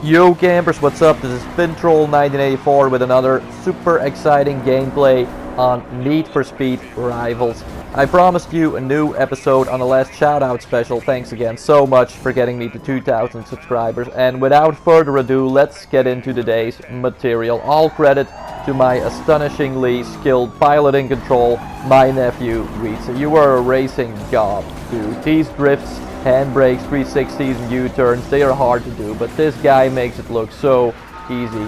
Yo campers, what's up? This is Fintroll1984 with another super exciting gameplay on Need for Speed Rivals. I promised you a new episode on the last shoutout special. Thanks again so much for getting me to 2,000 subscribers. And without further ado, let's get into today's material. All credit to my astonishingly skilled pilot in control, my nephew Wietse. You are a racing god, dude. These drifts, handbrakes, 360s and U-turns, they are hard to do, but this guy makes it look so easy.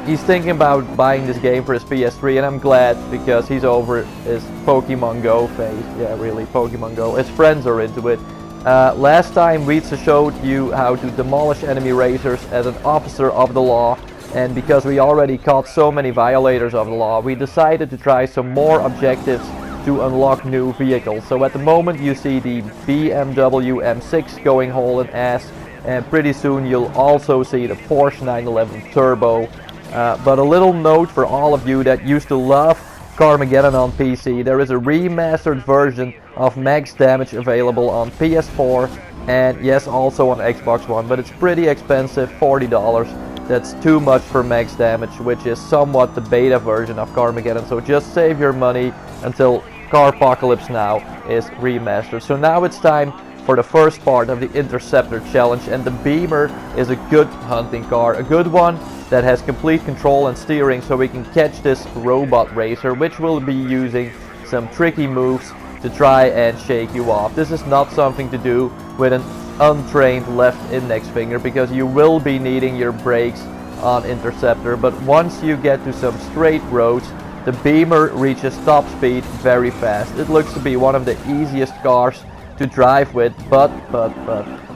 He's thinking about buying this game for his PS3, and I'm glad because he's over his Pokemon Go phase. Yeah, really, Pokemon Go. His friends are into it. Last time Wietse showed you how to demolish enemy racers as an officer of the law, and because we already caught so many violators of the law, we decided to try some more objectives to unlock new vehicles. So at the moment you see the BMW M6 going hauling ass, and pretty soon you'll also see the Porsche 911 Turbo. But a little note for all of you that used to love Carmageddon on PC, there is a remastered version of Max Damage available on PS4 and yes, also on Xbox One, but it's pretty expensive, $40. That's too much for Max Damage, which is somewhat the beta version of Carmageddon, so just save your money until Carpocalypse Now is remastered. So now it's time for the first part of the Interceptor challenge, and the Beamer is a good hunting car, a good one that has complete control and steering, so we can catch this robot racer, which will be using some tricky moves to try and shake you off. This is not something to do with an untrained left index finger, because you will be needing your brakes on Interceptor, but once you get to some straight roads, the Beamer reaches top speed very fast. It looks to be one of the easiest cars to drive with, but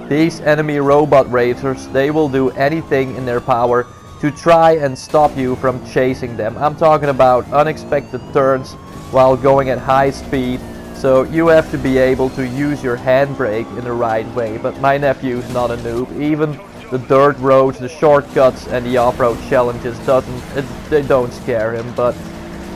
these enemy robot racers, they will do anything in their power to try and stop you from chasing them. I'm talking about unexpected turns while going at high speed, so you have to be able to use your handbrake in the right way. But my nephew's not a noob. Even the dirt roads, the shortcuts and the off-road challenges they don't scare him. But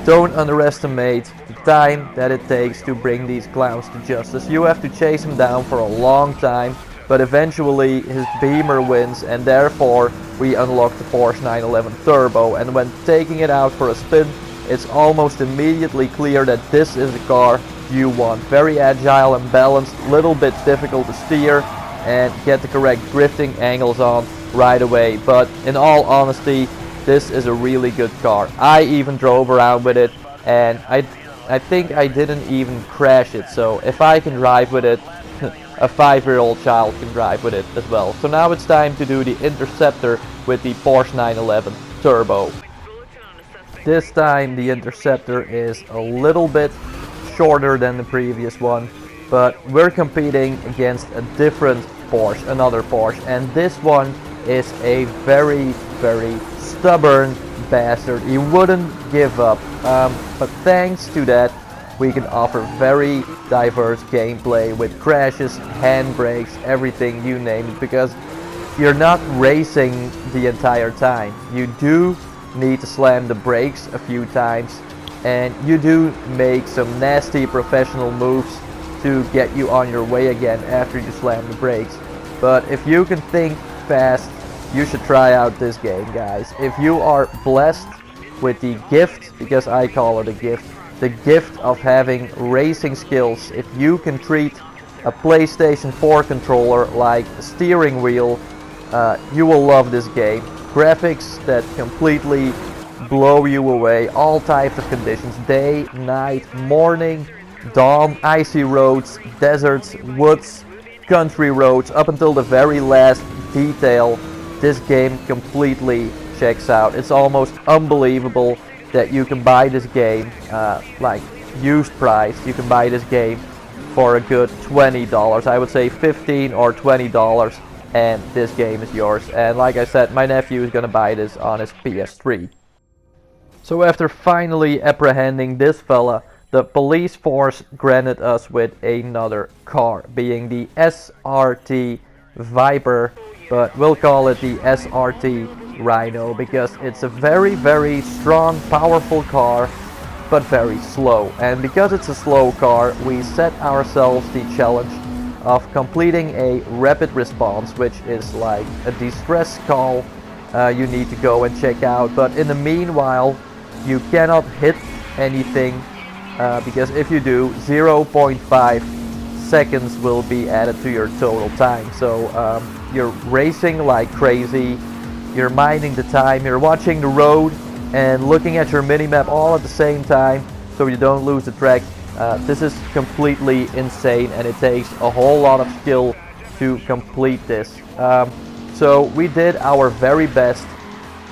don't underestimate the time that it takes to bring these clowns to justice. You have to chase him down for a long time, but eventually his Beamer wins, and therefore we unlock the Porsche 911 Turbo. And when taking it out for a spin, it's almost immediately clear that this is the car you want. Very agile and balanced, little bit difficult to steer and get the correct drifting angles on right away. But in all honesty, this is a really good car. I even drove around with it, and I think I didn't even crash it. So if I can drive with it, a 5-year-old child can drive with it as well. So now it's time to do the Interceptor with the Porsche 911 Turbo. This time the Interceptor is a little bit shorter than the previous one, but we're competing against a different Porsche, another Porsche, and this one is a very stubborn bastard. He wouldn't give up, but thanks to that we can offer very diverse gameplay with crashes, handbrakes, everything, you name it, because you're not racing the entire time. You do need to slam the brakes a few times, and you do make some nasty professional moves to get you on your way again after you slam the brakes. But if you can think fast, you should try out this game, guys. If you are blessed with the gift, because I call it a gift, the gift of having racing skills, if you can treat a PlayStation 4 controller like a steering wheel, you will love this game. Graphics that completely blow you away, all types of conditions, day, night, morning, dawn, icy roads, deserts, woods, country roads, up until the very last detail. This game completely checks out. It's almost unbelievable that you can buy this game like used price. You can buy this game for a good $20. I would say $15 or $20, and this game is yours. And like I said, my nephew is gonna buy this on his PS3. So after finally apprehending this fella, the police force granted us with another car, being the SRT Viper, but we'll call it the SRT Rhino because it's a very strong, powerful car, but very slow. And because it's a slow car, we set ourselves the challenge of completing a rapid response, which is like a distress call you need to go and check out. But in the meanwhile, you cannot hit anything because if you do, 0.5 seconds will be added to your total time. So you're racing like crazy, you're minding the time, you're watching the road and looking at your minimap all at the same time so you don't lose the track. This is completely insane and it takes a whole lot of skill to complete this. So we did our very best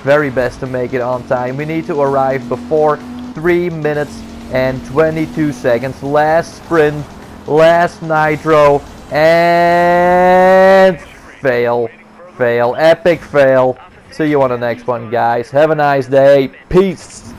to make it on time. We need to arrive before 3 minutes and 22 seconds. Last sprint, last nitro, and fail, epic fail. See you on the next one, guys. Have a nice day. Peace.